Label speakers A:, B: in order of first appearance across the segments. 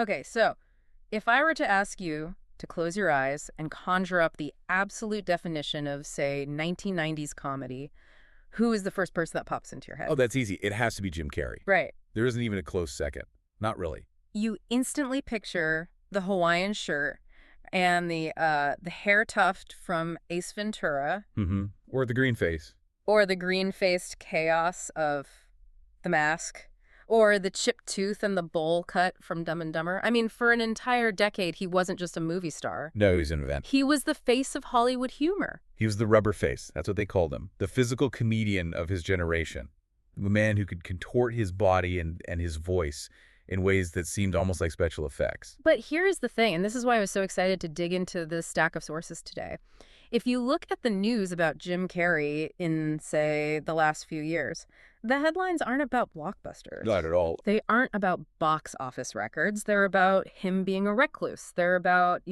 A: Okay, so if I were to ask you to close your eyes and conjure up the absolute definition of, say, 1990s comedy, who is the first person that pops into your
B: Oh,
A: head?
B: that's easy. It has to be Jim Carrey.
A: Right.
B: There isn't even a close second. Not really.
A: You instantly picture the Hawaiian shirt and the hair tuft from Ace Ventura,
B: Mm-hmm. Or the green face.
A: or the green-faced chaos of The Mask, or the chipped tooth and the bowl cut from Dumb and Dumber. I mean, for an entire decade, he wasn't just a movie star.
B: No, he's an event.
A: He was the face of Hollywood humor.
B: He was the rubber face. That's what they called him. The physical comedian of his generation. The man who could contort his body and his voice in ways that seemed almost like special effects.
A: But here's the thing, and this is why I was so excited to dig into this stack of sources today. If you look at the news about Jim Carrey in, say, the last few years, the headlines aren't about blockbusters.
B: Not at all.
A: They aren't about box office records. They're about him being a recluse. They're about,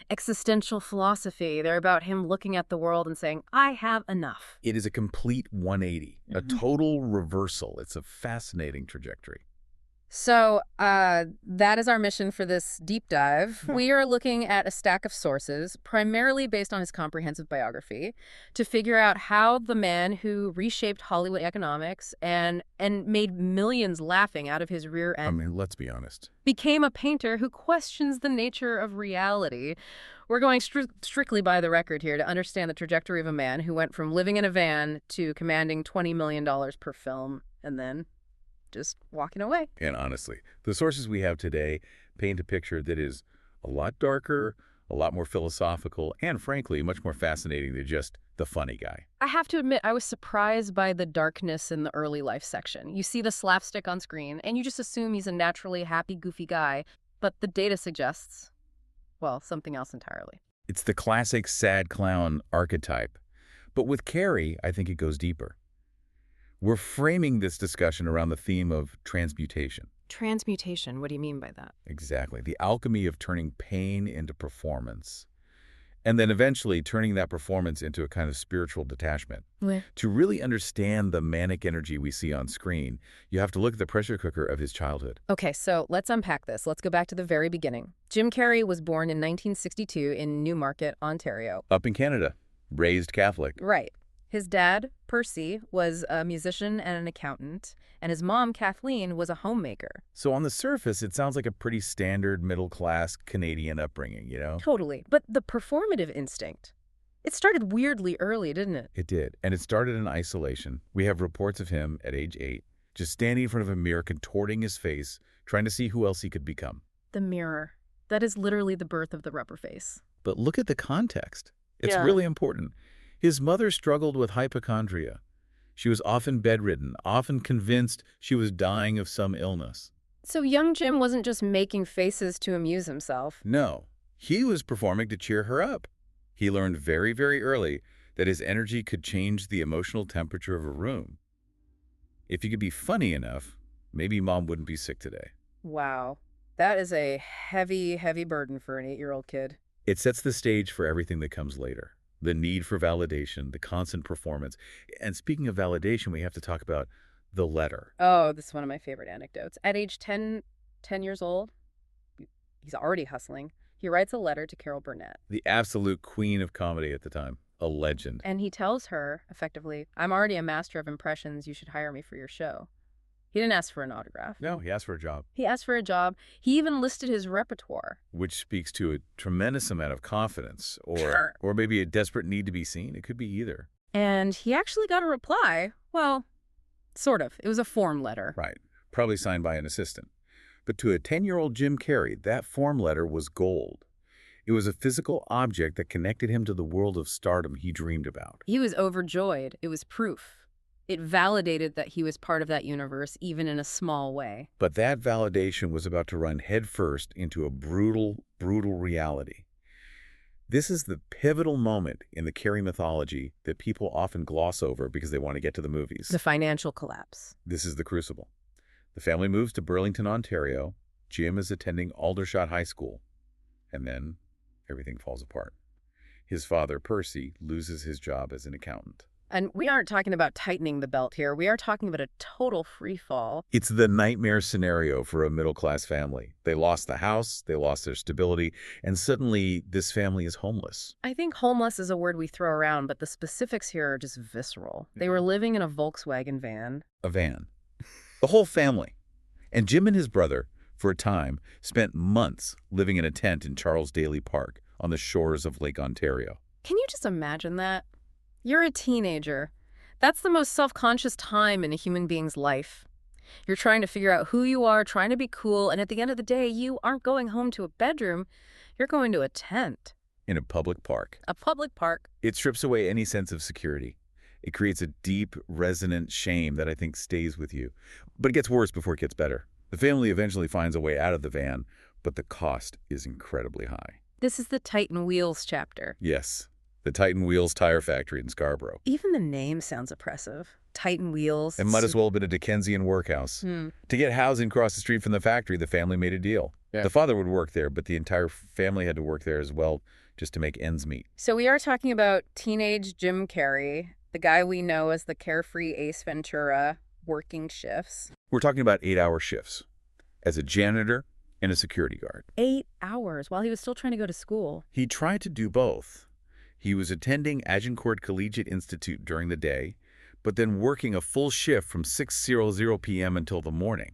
A: existential philosophy. They're about him looking at the world and saying, I have enough.
B: It is a complete 180, a total reversal. It's a fascinating trajectory.
A: So that is our mission for this deep dive. We are looking at a stack of sources, primarily based on his comprehensive biography, to figure out how the man who reshaped Hollywood economics and made millions laughing out of his rear
B: I
A: end
B: mean, let's be honest.
A: became a painter who questions the nature of reality. We're going strictly by the record here to understand the trajectory of a man who went from living in a van to commanding $20 million per film and then just walking away.
B: And honestly, the sources we have today paint a picture that is a lot darker, a lot more philosophical, and frankly, much more fascinating than just the funny guy.
A: I have to admit, I was surprised by the darkness in the early life section. You see the slapstick on screen, and you just assume he's a naturally happy, goofy guy. But the data suggests, well, something else entirely.
B: It's the classic sad clown archetype. But with Carrey, I think it goes deeper. We're framing this discussion around the theme of transmutation.
A: Transmutation, what do you mean by that?
B: Exactly. The alchemy of turning pain into performance. And then eventually turning that performance into a kind of spiritual detachment. To really understand the manic energy we see on screen, you have to look at the pressure cooker of his childhood.
A: Okay, so let's unpack this. Let's go back to the very beginning. Jim Carrey was born in 1962 in Newmarket, Ontario.
B: Up in Canada, raised Catholic.
A: Right. His dad, Percy, was a musician and an accountant, and his mom, Kathleen, was a homemaker.
B: So on the surface, it sounds like a pretty standard middle-class Canadian upbringing,
A: Totally. But the performative instinct, it started weirdly early, didn't it?
B: It did, and it started in isolation. We have reports of him at age 8, just standing in front of a mirror, contorting his face, trying to see who else he could become.
A: The mirror. That is literally the birth of the rubber face.
B: But look at the context. It's
A: Yeah.
B: really important. His mother struggled with hypochondria. She was often bedridden, often convinced she was dying of some illness.
A: So young Jim wasn't just making faces to amuse himself.
B: No, he was performing to cheer her up. He learned very, very early that his energy could change the emotional temperature of a room. If he could be funny enough, maybe Mom wouldn't be sick today.
A: Wow. That is a heavy, heavy burden for an 8-year-old kid.
B: It sets the stage for everything that comes later. The need for validation, the constant performance. And speaking of validation, we have to talk about the letter.
A: Oh, this is one of my favorite anecdotes. At age 10 years old, he's already hustling. He writes a letter to Carol Burnett.
B: The absolute queen of comedy at the time. A legend.
A: And he tells her, effectively, I'm already a master of impressions. You should hire me for your show. He didn't ask for an autograph.
B: No, he asked for a job.
A: He asked for a job. He even listed his repertoire.
B: Which speaks to a tremendous amount of confidence
A: Sure.
B: or maybe a desperate need to be seen. It could be either.
A: And he actually got a reply. Well, sort of. It was a form letter.
B: Right. Probably signed by an assistant. But to a 10-year-old Jim Carrey, that form letter was gold. It was a physical object that connected him to the world of stardom he dreamed about.
A: He was overjoyed. It was proof. It validated that he was part of that universe, even in a small way.
B: But that validation was about to run headfirst into a brutal, brutal reality. This is the pivotal moment in the Carrey mythology that people often gloss over because they want to get to the movies.
A: The financial collapse.
B: This is the crucible. The family moves to Burlington, Ontario. Jim is attending Aldershot High School. And then everything falls apart. His father, Percy, loses his job as an accountant.
A: And we aren't talking about tightening the belt here. We are talking about a total free fall.
B: It's the nightmare scenario for a middle-class family. They lost the house, they lost their stability, and suddenly this family is homeless.
A: I think homeless is a word we throw around, but the specifics here are just visceral. They were living in a Volkswagen van.
B: A van. The whole family. And Jim and his brother, for a time, spent months living in a tent in Charles Daly Park on the shores of Lake Ontario.
A: Can you just imagine that? You're a teenager. That's the most self-conscious time in a human being's life. You're trying to figure out who you are, trying to be cool, and at the end of the day, you aren't going home to a bedroom. You're going to a tent.
B: In a public park.
A: A public park.
B: It strips away any sense of security. It creates a deep, resonant shame that I think stays with you. But it gets worse before it gets better. The family eventually finds a way out of the van, but the cost is incredibly high.
A: This is the Titan Wheels chapter.
B: Yes. The Titan Wheels Tire Factory in Scarborough.
A: Even the name sounds oppressive. Titan Wheels.
B: It might as well have been a Dickensian workhouse. To get housing across the street from the factory, the family made a deal. Yeah. The father would work there, but the entire family had to work there as well just to make ends meet.
A: So we are talking about teenage Jim Carrey, the guy we know as the carefree Ace Ventura, working shifts.
B: We're talking about 8-hour shifts as a janitor and a security guard.
A: 8 hours while he was still trying to go to school.
B: He tried to do both. He was attending Agincourt Collegiate Institute during the day, but then working a full shift from 6:00 p.m. until the morning.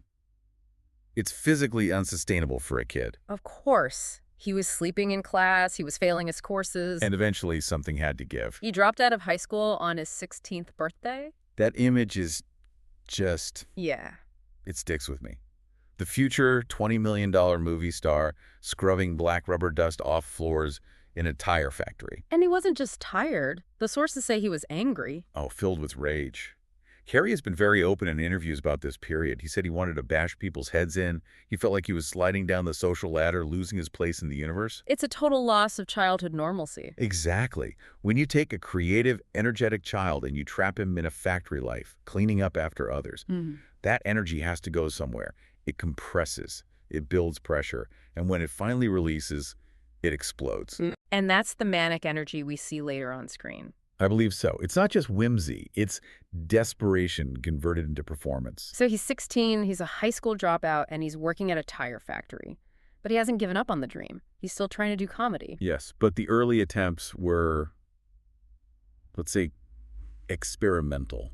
B: It's physically unsustainable for a kid.
A: Of course. He was sleeping in class, he was failing his courses.
B: And eventually something had to give.
A: He dropped out of high school on his 16th birthday.
B: That image is just...
A: Yeah.
B: It sticks with me. The future $20 million movie star scrubbing black rubber dust off floors in a tire factory.
A: And he wasn't just tired. The sources say he was angry.
B: Oh, filled with rage. Carrey has been very open in interviews about this period. He said he wanted to bash people's heads in. He felt like he was sliding down the social ladder, losing his place in the universe.
A: It's a total loss of childhood normalcy.
B: Exactly. When you take a creative, energetic child and you trap him in a factory life, cleaning up after others, that energy has to go somewhere. It compresses. It builds pressure. And when it finally releases, it explodes.
A: And that's the manic energy we see later on screen.
B: I believe so. It's not just whimsy. It's desperation converted into performance.
A: So he's 16, he's a high school dropout, and he's working at a tire factory. But he hasn't given up on the dream. He's still trying to do comedy.
B: Yes, but the early attempts were, let's say, experimental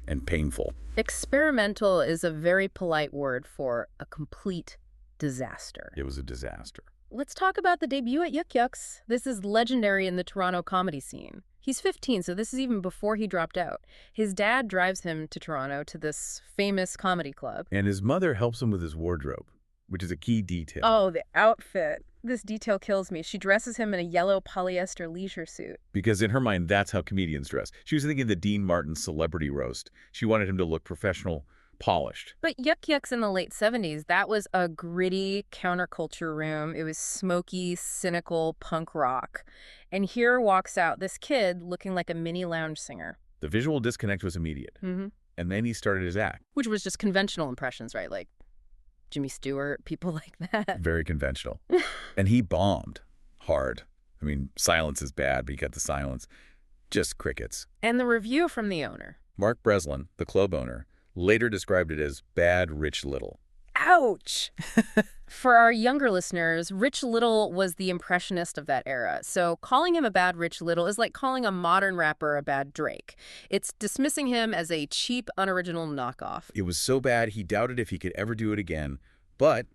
B: and painful.
A: Experimental is a very polite word for a complete disaster.
B: It was a disaster.
A: Let's talk about the debut at Yuk Yuk's. This is legendary in the Toronto comedy scene. He's 15, so this is even before he dropped out. His dad drives him to Toronto to this famous comedy club.
B: And his mother helps him with his wardrobe, which is a key detail.
A: Oh, the outfit. This detail kills me. She dresses him in a yellow polyester leisure suit.
B: Because in her mind, that's how comedians dress. She was thinking of the Dean Martin celebrity roast. She wanted him to look professional, polished.
A: But Yuk Yuk's in the late 70s, that was a gritty counterculture room. It was smoky, cynical punk rock. And here walks out this kid looking like a mini lounge singer.
B: The visual disconnect was immediate. And then he started his act.
A: Which was just conventional impressions, right? Like Jimmy Stewart, people like that.
B: Very conventional. And he bombed hard. I mean, silence is bad, but you got the silence. Just crickets.
A: And the review from the owner.
B: Mark Breslin, the club owner, later described it as bad Rich Little.
A: Ouch! For our younger listeners, Rich Little was the impressionist of that era. So calling him a bad Rich Little is like calling a modern rapper a bad Drake. It's dismissing him as a cheap, unoriginal knockoff.
B: It was so bad he doubted if he could ever do it again. But,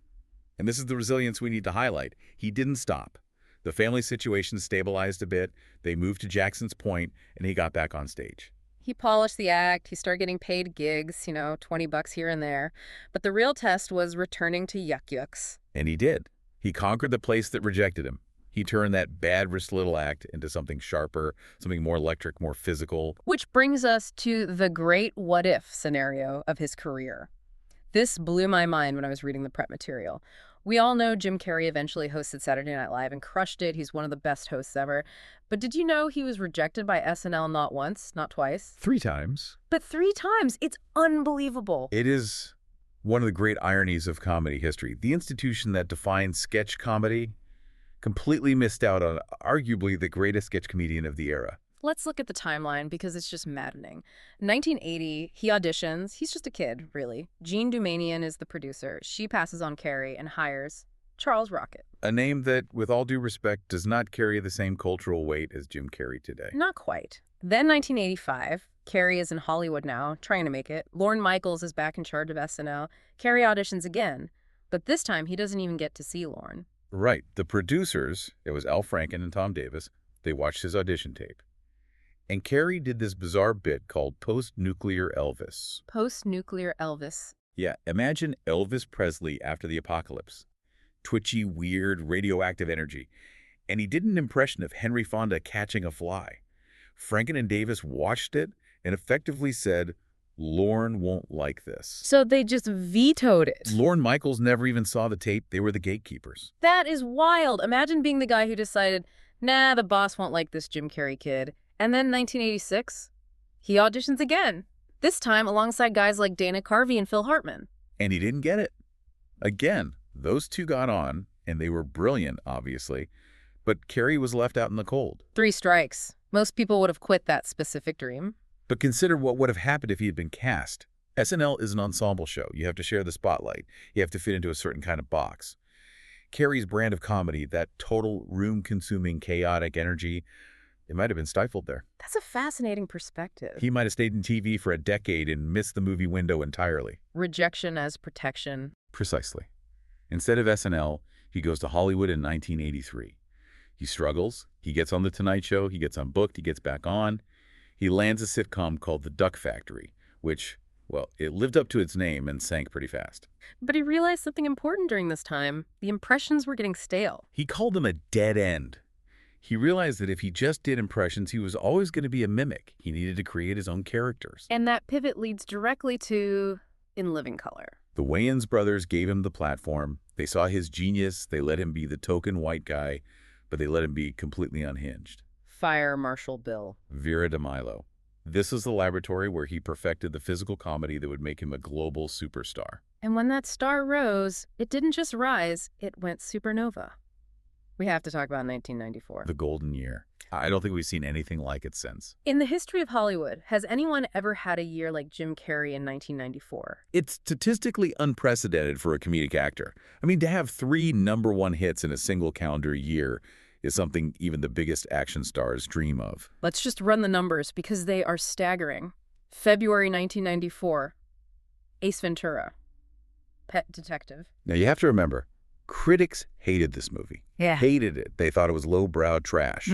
B: and this is the resilience we need to highlight, he didn't stop. The family situation stabilized a bit, they moved to Jackson's Point, and he got back on stage.
A: He polished the act, he started getting paid gigs, you know, $20 here and there. But the real test was returning to Yuk Yuk's.
B: And he did. He conquered the place that rejected him. He turned that bad Rich Little act into something sharper, something more electric, more physical.
A: Which brings us to the great what-if scenario of his career. This blew my mind when I was reading the prep material. We all know Jim Carrey eventually hosted Saturday Night Live and crushed it. He's one of the best hosts ever. But did you know he was rejected by SNL not once, not twice?
B: 3 times.
A: But 3 times. It's unbelievable.
B: It is one of the great ironies of comedy history. The institution that defined sketch comedy completely missed out on arguably the greatest sketch comedian of the era.
A: Let's look at the timeline because it's just maddening. 1980, he auditions. He's just a kid, really. Jean Doumanian is the producer. She passes on Carrey and hires Charles Rocket.
B: A name that, with all due respect, does not carry the same cultural weight as Jim Carrey today.
A: Not quite. Then 1985, Carrey is in Hollywood now, trying to make it. Lorne Michaels is back in charge of SNL. Carrey auditions again, but this time he doesn't even get to see Lorne.
B: Right. The producers, it was Al Franken and Tom Davis, they watched his audition tape. And Carrey did this bizarre bit called Post-Nuclear Elvis.
A: Post-Nuclear Elvis.
B: Yeah, imagine Elvis Presley after the apocalypse. Twitchy, weird, radioactive energy. And he did an impression of Henry Fonda catching a fly. Franken and Davis watched it and effectively said, Lorne won't like this.
A: So they just vetoed it.
B: Lorne Michaels never even saw the tape. They were the gatekeepers.
A: That is wild. Imagine being the guy who decided, nah, the boss won't like this Jim Carrey kid. And then 1986, he auditions again. This time alongside guys like Dana Carvey and Phil Hartman.
B: And he didn't get it. Again, those two got on, and they were brilliant, obviously. But Carrey was left out in the cold.
A: 3 strikes. Most people would have quit that specific dream.
B: But consider what would have happened if he had been cast. SNL is an ensemble show. You have to share the spotlight. You have to fit into a certain kind of box. Carrey's brand of comedy, that total room-consuming, chaotic energy, it might have been stifled there.
A: That's a fascinating perspective.
B: He might have stayed in TV for a decade and missed the movie window entirely.
A: Rejection as protection.
B: Precisely. Instead of SNL, he goes to Hollywood in 1983. He struggles. He gets on The Tonight Show. He gets unbooked. He gets back on. He lands a sitcom called The Duck Factory, which, well, it lived up to its name and sank pretty fast.
A: But he realized something important during this time. The impressions were getting stale.
B: He called them a dead end. He realized that if he just did impressions, he was always going to be a mimic. He needed to create his own characters.
A: And that pivot leads directly to In Living Color.
B: The Wayans brothers gave him the platform. They saw his genius. They let him be the token white guy, but they let him be completely unhinged.
A: Fire Marshal Bill.
B: Vera DeMilo. This is the laboratory where he perfected the physical comedy that would make him a global superstar.
A: And when that star rose, it didn't just rise, it went supernova. We have to talk about 1994.
B: The golden year. I don't think we've seen anything like it since.
A: In the history of Hollywood, has anyone ever had a year like Jim Carrey in 1994?
B: It's statistically unprecedented for a comedic actor. I mean, to have 3 #1 hits in a single calendar year is something even the biggest action stars dream of.
A: Let's just run the numbers because they are staggering. February 1994, Ace Ventura, Pet Detective.
B: Now, you have to remember, critics hated this movie.
A: Yeah.
B: Hated it. They thought it was lowbrow trash.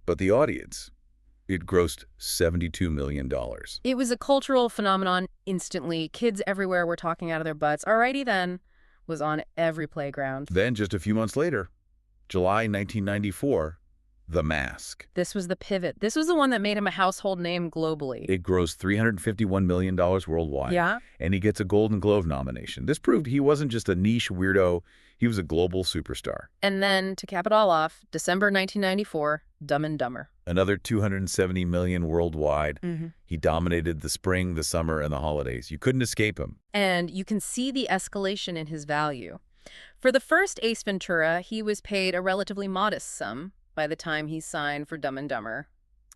B: But the audience, it grossed $72 million.
A: It was a cultural phenomenon instantly. Kids everywhere were talking out of their butts. Alrighty then, was on every playground.
B: Then, just a few months later, July 1994, The Mask.
A: This was the pivot. This was the one that made him a household name globally.
B: It grossed $351 million worldwide.
A: Yeah.
B: And he gets a Golden Globe nomination. This proved he wasn't just a niche weirdo. He was a global superstar.
A: And then, to cap it all off, December 1994, Dumb and Dumber.
B: Another $270 million worldwide. He dominated the spring, the summer, and the holidays. You couldn't escape him.
A: And you can see the escalation in his value. For the first Ace Ventura, he was paid a relatively modest sum by the time he signed for Dumb and Dumber.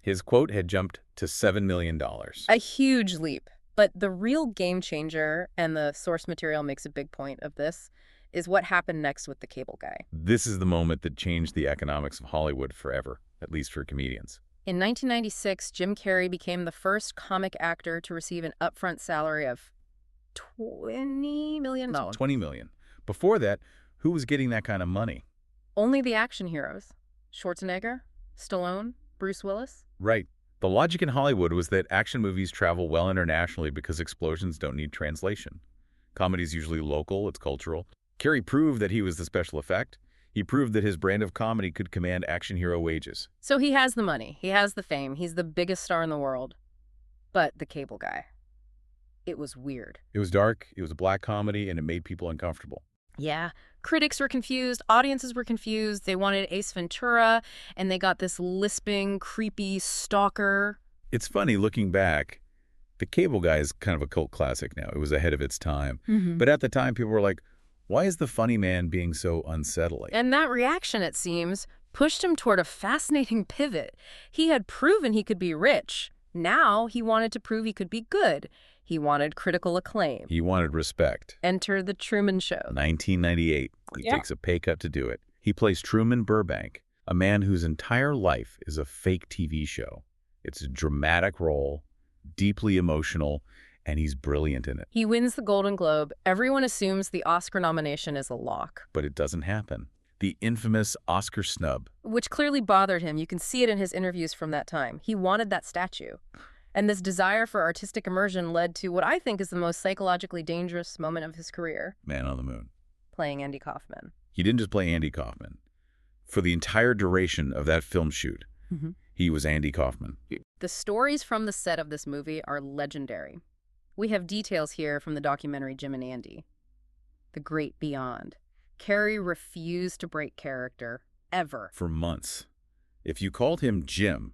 B: His quote had jumped to $7 million.
A: A huge leap. But the real game changer, and the source material makes a big point of this, is what happened next with the cable guy.
B: This is the moment that changed the economics of Hollywood forever, at least for comedians.
A: In 1996, Jim Carrey became the first comic actor to receive an upfront salary of $20 million.
B: $20 million. Before that, who was getting that kind of money?
A: Only the action heroes. Schwarzenegger, Stallone, Bruce Willis.
B: Right. The logic in Hollywood was that action movies travel well internationally because explosions don't need translation. Comedy's usually local, it's cultural. Carrey proved that he was the special effect. He proved that his brand of comedy could command action hero wages.
A: So he has the money. He has the fame. He's the biggest star in the world. But the cable guy, it was weird.
B: It was dark, it was a black comedy, and it made people uncomfortable.
A: Yeah. Critics were confused. Audiences were confused. They wanted Ace Ventura, and they got this lisping, creepy stalker.
B: It's funny, looking back, the cable guy is kind of a cult classic now. It was ahead of its time. But at the time, people were like, why is the funny man being so unsettling?
A: And that reaction, it seems, pushed him toward a fascinating pivot. He had proven he could be rich. Now he wanted to prove he could be good. He wanted critical acclaim.
B: He wanted respect.
A: Enter The Truman Show.
B: 1998. He takes a pay cut to do it. He plays Truman Burbank, a man whose entire life is a fake TV show. It's a dramatic role, deeply emotional, and he's brilliant in it.
A: He wins the Golden Globe. Everyone assumes the Oscar nomination is a lock.
B: But it doesn't happen. The infamous Oscar snub.
A: Which clearly bothered him. You can see it in his interviews from that time. He wanted that statue. And this desire for artistic immersion led to what I think is the most psychologically dangerous moment of his career.
B: Man on the Moon.
A: Playing Andy Kaufman.
B: He didn't just play Andy Kaufman. For the entire duration of that film shoot, he was Andy Kaufman.
A: The stories from the set of this movie are legendary. We have details here from the documentary Jim and Andy. The Great Beyond. Carrey refused to break character, ever.
B: For months. If you called him Jim,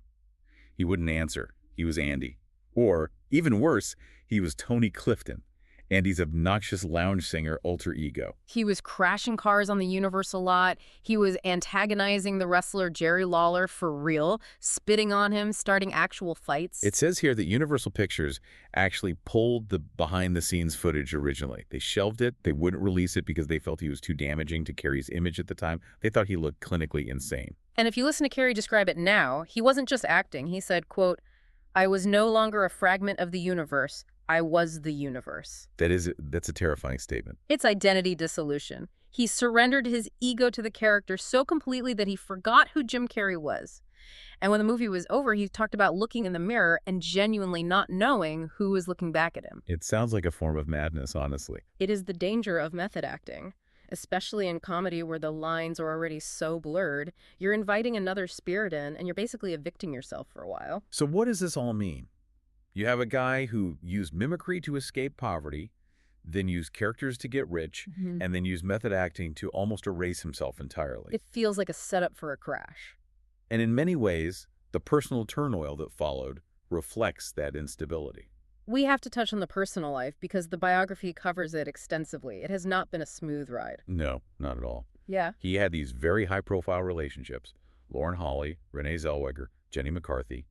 B: he wouldn't answer. He was Andy. Or, even worse, he was Tony Clifton, Andy's obnoxious lounge singer alter ego.
A: He was crashing cars on the Universal lot. He was antagonizing the wrestler Jerry Lawler for real, spitting on him, starting actual fights.
B: It says here that Universal Pictures actually pulled the behind-the-scenes footage originally. They shelved it. They wouldn't release it because they felt he was too damaging to Carrey's image at the time. They thought he looked clinically insane.
A: And if you listen to Carrey describe it now, he wasn't just acting. He said, quote, "I was no longer a fragment of the universe. I was the universe."
B: That's a terrifying statement.
A: It's identity dissolution. He surrendered his ego to the character so completely that he forgot who Jim Carrey was. And when the movie was over, he talked about looking in the mirror and genuinely not knowing who was looking back at him.
B: It sounds like a form of madness, honestly.
A: It is the danger of method acting, especially in comedy where the lines are already so blurred. You're inviting another spirit in, and you're basically evicting yourself for a while.
B: So what does this all mean? You have a guy who used mimicry to escape poverty, then used characters to get rich, and then used method acting to almost erase himself entirely.
A: It feels like a setup for a crash.
B: And in many ways, the personal turmoil that followed reflects that instability.
A: We have to touch on the personal life because the biography covers it extensively. It has not been a smooth ride.
B: No, not at all.
A: Yeah.
B: He had these very high-profile relationships. Lauren Holly, Renee Zellweger, Jenny McCarthy.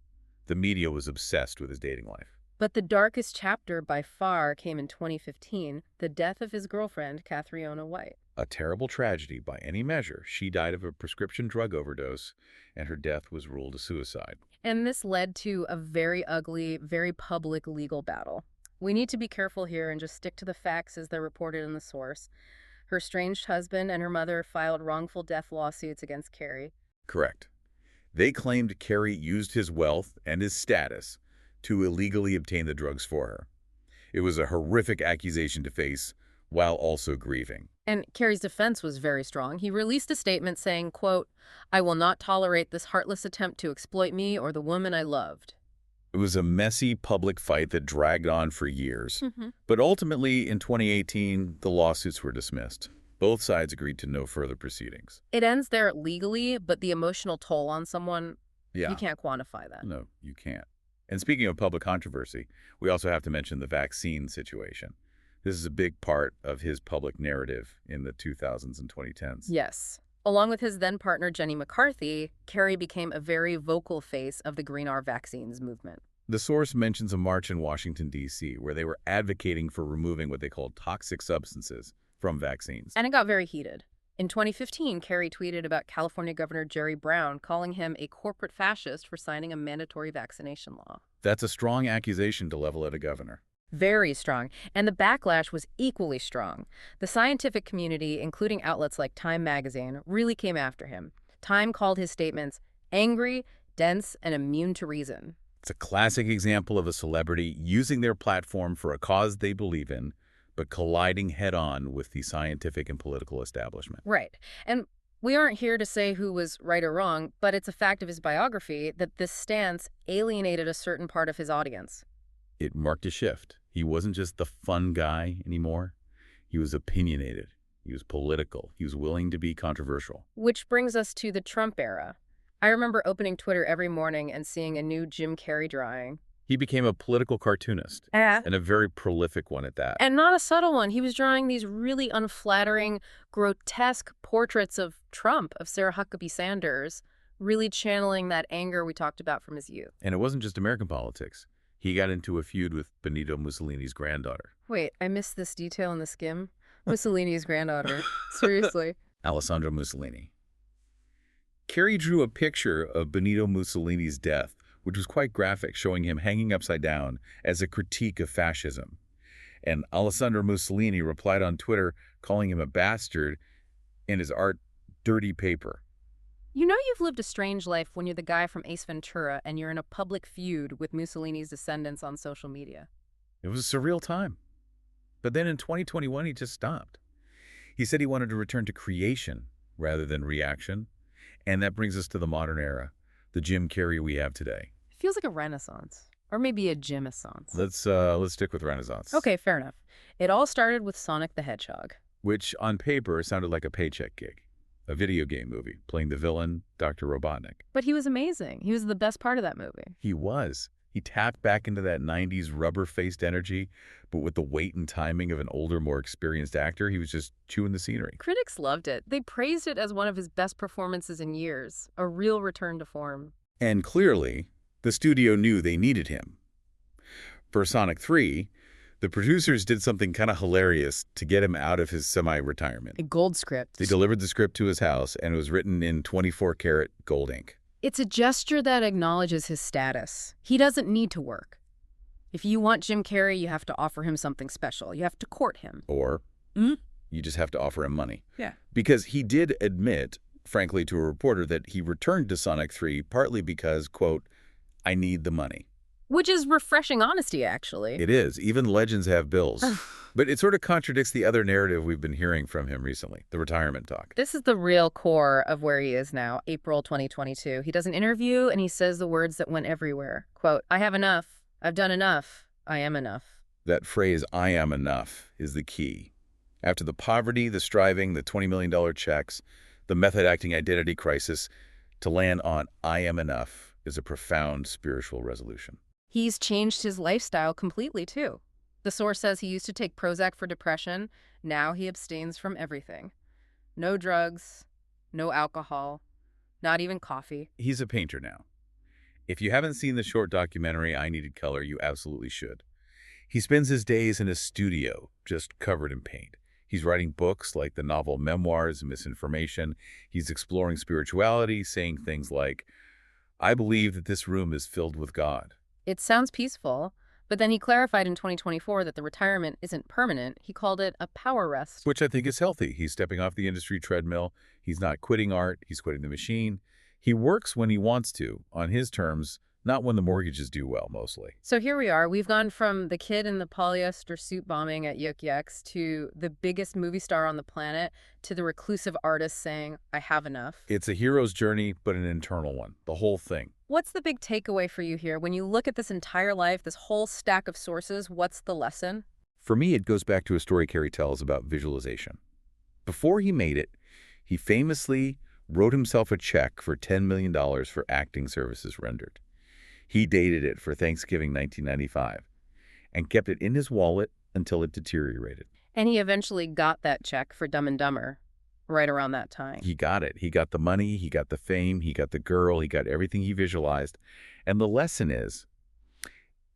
B: The media was obsessed with his dating life.
A: But the darkest chapter by far came in 2015, the death of his girlfriend, Catriona White.
B: A terrible tragedy by any measure. She died of a prescription drug overdose, and her death was ruled a suicide.
A: And this led to a very ugly, very public legal battle. We need to be careful here and just stick to the facts as they're reported in the source. Her estranged husband and her mother filed wrongful death lawsuits against Carrey.
B: Correct. They claimed Carrey used his wealth and his status to illegally obtain the drugs for her. It was a horrific accusation to face while also grieving.
A: And Carrey's defense was very strong. He released a statement saying, quote, "I will not tolerate this heartless attempt to exploit me or the woman I loved."
B: It was a messy public fight that dragged on for years. But ultimately, in 2018, the lawsuits were dismissed. Both sides agreed to no further proceedings.
A: It ends there legally, but the emotional toll on someone, you can't quantify that.
B: No, you can't. And speaking of public controversy, we also have to mention the vaccine situation. This is a big part of his public narrative in the 2000s and 2010s.
A: Yes. Along with his then partner, Jenny McCarthy, Carrey became a very vocal face of the Green R vaccines movement.
B: The source mentions a march in Washington, D.C., where they were advocating for removing what they called toxic substances from vaccines.
A: And it got very heated. In 2015, Carrey tweeted about California Governor Jerry Brown, calling him a corporate fascist for signing a mandatory vaccination law.
B: That's a strong accusation to level at a governor.
A: Very strong. And the backlash was equally strong. The scientific community, including outlets like Time magazine, really came after him. Time called his statements angry, dense, and immune to reason.
B: It's a classic example of a celebrity using their platform for a cause they believe in, but colliding head-on with the scientific and political establishment.
A: Right. And we aren't here to say who was right or wrong, but it's a fact of his biography that this stance alienated a certain part of his audience.
B: It marked a shift. He wasn't just the fun guy anymore. He was opinionated. He was political. He was willing to be controversial.
A: Which brings us to the Trump era. I remember opening Twitter every morning and seeing a new Jim Carrey drawing.
B: He became a political cartoonist,
A: Yeah.
B: and a very prolific one at that.
A: And not a subtle one. He was drawing these really unflattering, grotesque portraits of Trump, of Sarah Huckabee Sanders, really channeling that anger we talked about from his youth.
B: And it wasn't just American politics. He got into a feud with Benito Mussolini's granddaughter.
A: Wait, I missed this detail in the skim. Mussolini's granddaughter. Seriously.
B: Alessandro Mussolini. Carrey drew a picture of Benito Mussolini's death, which was quite graphic, showing him hanging upside down as a critique of fascism. And Alessandro Mussolini replied on Twitter, calling him a bastard and his art dirty paper.
A: You know you've lived a strange life when you're the guy from Ace Ventura and you're in a public feud with Mussolini's descendants on social media.
B: It was a surreal time. But then in 2021, he just stopped. He said he wanted to return to creation rather than reaction. And that brings us to the modern era, the Jim Carrey we have today.
A: It feels like a renaissance. Or maybe a Jim-essence.
B: Let's stick with Renaissance.
A: Okay, fair enough. It all started with Sonic the Hedgehog.
B: Which, on paper, sounded like a paycheck gig. A video game movie, playing the villain, Dr. Robotnik.
A: But he was amazing. He was the best part of that movie.
B: He was. He tapped back into that 90s rubber-faced energy, but with the weight and timing of an older, more experienced actor, he was just chewing the scenery.
A: Critics loved it. They praised it as one of his best performances in years, a real return to form.
B: And clearly, the studio knew they needed him. For Sonic 3, the producers did something kind of hilarious to get him out of his semi-retirement.
A: A gold script.
B: They delivered the script to his house, and it was written in 24-karat gold ink.
A: It's a gesture that acknowledges his status. He doesn't need to work. If you want Jim Carrey, you have to offer him something special. You have to court him.
B: Or you just have to offer him money.
A: Yeah.
B: Because he did admit, frankly, to a reporter that he returned to Sonic 3 partly because, quote, I need the money.
A: Which is refreshing honesty, actually.
B: It is. Even legends have bills. But it sort of contradicts the other narrative we've been hearing from him recently, the retirement talk.
A: This is the real core of where he is now, April 2022. He does an interview and he says the words that went everywhere. Quote, I have enough. I've done enough. I am enough.
B: That phrase, I am enough, is the key. After the poverty, the striving, the $20 million checks, the method-acting identity crisis, to land on I am enough is a profound spiritual resolution.
A: He's changed his lifestyle completely, too. The source says he used to take Prozac for depression. Now he abstains from everything. No drugs, no alcohol, not even coffee.
B: He's a painter now. If you haven't seen the short documentary, I Needed Color, you absolutely should. He spends his days in his studio, just covered in paint. He's writing books like the novel Memoirs of Misinformation. He's exploring spirituality, saying things like, I believe that this room is filled with God.
A: It sounds peaceful, but then he clarified in 2024 that the retirement isn't permanent. He called it a power rest.
B: Which I think is healthy. He's stepping off the industry treadmill. He's not quitting art. He's quitting the machine. He works when he wants to, on his terms, not when the mortgages do well, mostly.
A: So here we are. We've gone from the kid in the polyester suit bombing at Yuk Yuk's to the biggest movie star on the planet to the reclusive artist saying, I have enough.
B: It's a hero's journey, but an internal one. The whole thing.
A: What's the big takeaway for you here? When you look at this entire life, this whole stack of sources, what's the lesson?
B: For me, it goes back to a story Carrey tells about visualization. Before he made it, he famously wrote himself a check for $10 million for acting services rendered. He dated it for Thanksgiving 1995 and kept it in his wallet until it deteriorated.
A: And he eventually got that check for Dumb and Dumber right around that time.
B: He got it. He got the money, he got the fame, he got the girl, he got everything he visualized. And the lesson is,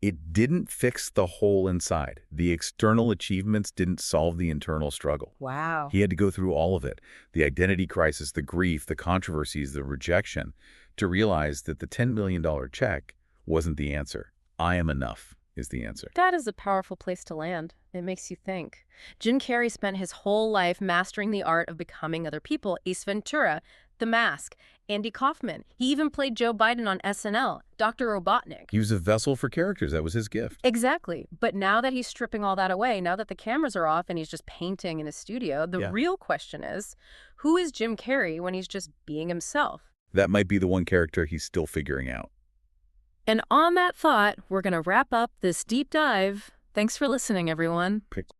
B: it didn't fix the hole inside. The external achievements didn't solve the internal struggle.
A: Wow.
B: He had to go through all of it, the identity crisis, the grief, the controversies, the rejection, to realize that the $10 million check wasn't the answer. I am enough is the answer.
A: That is a powerful place to land. It makes you think. Jim Carrey spent his whole life mastering the art of becoming other people. Ace Ventura, The Mask, Andy Kaufman. He even played Joe Biden on SNL, Dr. Robotnik.
B: He was a vessel for characters. That was his gift.
A: Exactly. But now that he's stripping all that away, now that the cameras are off and he's just painting in his studio, the real question is, who is Jim Carrey when he's just being himself?
B: That might be the one character he's still figuring out.
A: And on that thought, we're going to wrap up this deep dive. Thanks for listening, everyone.